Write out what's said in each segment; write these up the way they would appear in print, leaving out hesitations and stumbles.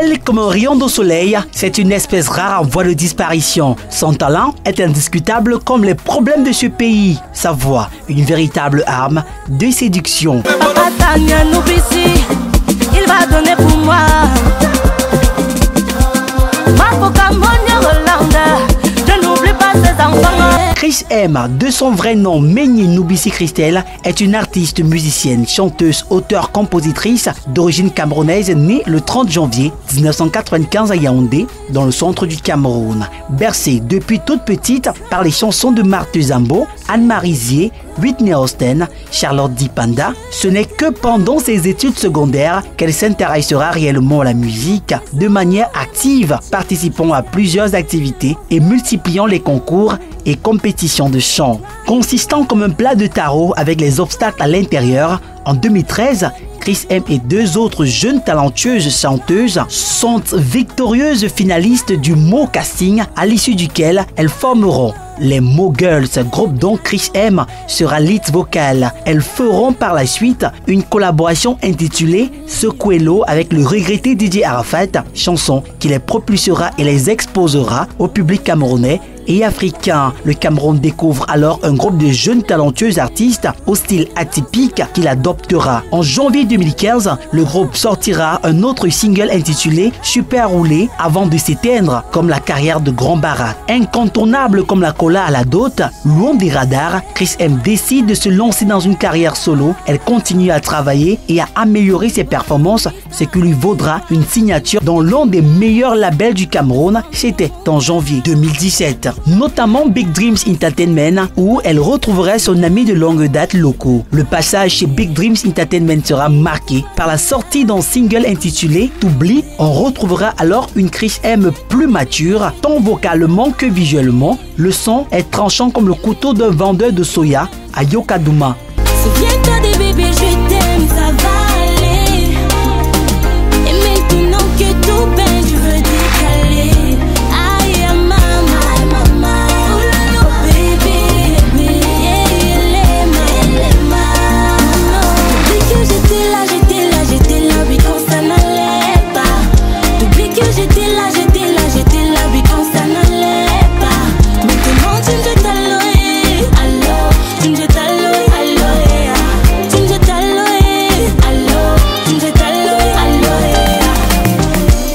Belle comme un rayon de soleil, c'est une espèce rare en voie de disparition. Son talent est indiscutable comme les problèmes de ce pays. Sa voix, une véritable arme de séduction. Papa Tania Noubissi, il va donner pour moi. Chris M, de son vrai nom Méni Noubissi Christelle, est une artiste musicienne, chanteuse, auteure, compositrice d'origine camerounaise née le 30 janvier 1995 à Yaoundé, dans le centre du Cameroun. Bercée depuis toute petite par les chansons de Marthe Zambo, Anne-Marie Zier, Whitney Houston, Charlotte Dipanda, ce n'est que pendant ses études secondaires qu'elle s'intéressera réellement à la musique de manière active, participant à plusieurs activités et multipliant les concours et compétitions de chant. Consistant comme un plat de tarot avec les obstacles à l'intérieur, en 2013, Chris M et deux autres jeunes talentueuses chanteuses sont victorieuses finalistes du Mo Casting, à l'issue duquel elles formeront les Mo Girls, groupe dont Chris M sera lead vocal. Elles feront par la suite une collaboration intitulée Secouez-l'eau avec le regretté DJ Arafat, chanson qui les propulsera et les exposera au public camerounais et africain. Le Cameroun découvre alors un groupe de jeunes talentueux artistes au style atypique qu'il adoptera. En janvier 2015, le groupe sortira un autre single intitulé Super Roulé avant de s'éteindre comme la carrière de Grand Barak. Incontournable comme la cola à la dot, loin des radars, Chris M décide de se lancer dans une carrière solo. Elle continue à travailler et à améliorer ses performances, ce qui lui vaudra une signature dans l'un des meilleurs labels du Cameroun. C'était en janvier 2017. Notamment Big Dreams Entertainment, où elle retrouverait son ami de longue date Loco. Le passage chez Big Dreams Entertainment sera marqué par la sortie d'un single intitulé T'oublie. On retrouvera alors une Chris M plus mature, tant vocalement que visuellement. Le son est tranchant comme le couteau d'un vendeur de soya à Yokadouma. Souviens-toi des bébés, je t'aime, ça va aller. Et maintenant que tout baigne, je veux décaler. Aïe, maman, oh lolo, bébé, t'oublie que j'étais là, oui, quand ça n'allait pas. T'oublies que j'étais là, oui, quand ça n'allait pas. Maintenant tu me jettes à l'oreille, alors tu me jettes à l'oreille, tu me jettes à l'oreille, alors tu me jettes à l'oreille.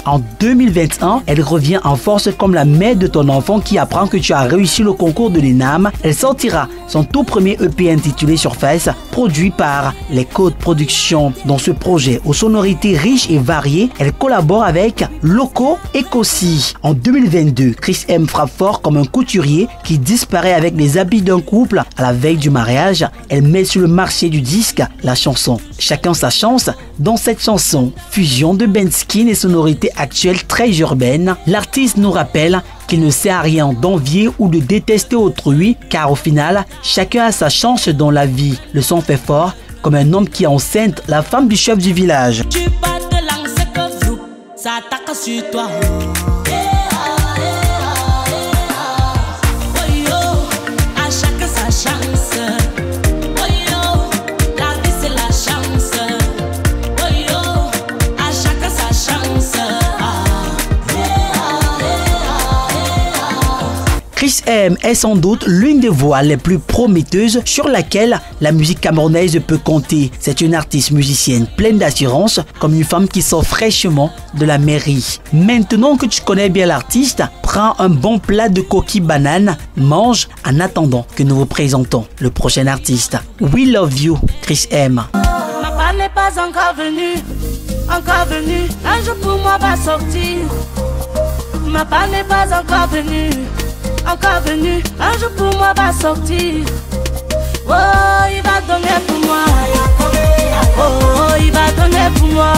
En 2021, elle revient en force comme la mère de ton enfant qui apprend que tu as réussi le concours de l'ENAM. Elle sortira son tout premier EP intitulé Surface, produit par Les Codes Productions. Dans ce projet, aux sonorités riches et variées, elle collabore avec Loco et Kossi. En 2022, Chris M frappe fort comme un couturier qui disparaît avec les habits d'un couple à la veille du mariage. Elle met sur le marché du disque la chanson Chacun sa chance. Dans cette chanson, fusion de Benskin et sonorités actuelles très urbaines, l'artiste nous rappelle qu'il ne sert à rien d'envier ou de détester autrui, car au final, chacun a sa chance dans la vie. Le son fait fort, comme un homme qui enceinte la femme du chef du village. Tu pas de langue, c'est que vous, ça attaque sur toi. À chacun sa chance. La vie c'est la chance. À chacun sa chance. Chris M est sans doute l'une des voix les plus prometteuses sur laquelle la musique camerounaise peut compter. C'est une artiste musicienne pleine d'assurance, comme une femme qui sort fraîchement de la mairie. Maintenant que tu connais bien l'artiste, prends un bon plat de coquilles bananes, mange en attendant que nous vous présentons le prochain artiste. We Love You, Chris M. Ma part n'est pas encore venue, encore venue. Un jour pour moi va sortir. Ma part n'est pas encore venue, encore venu, un jour pour moi va sortir. Oh, il va donner pour moi. Oh, il va donner pour moi.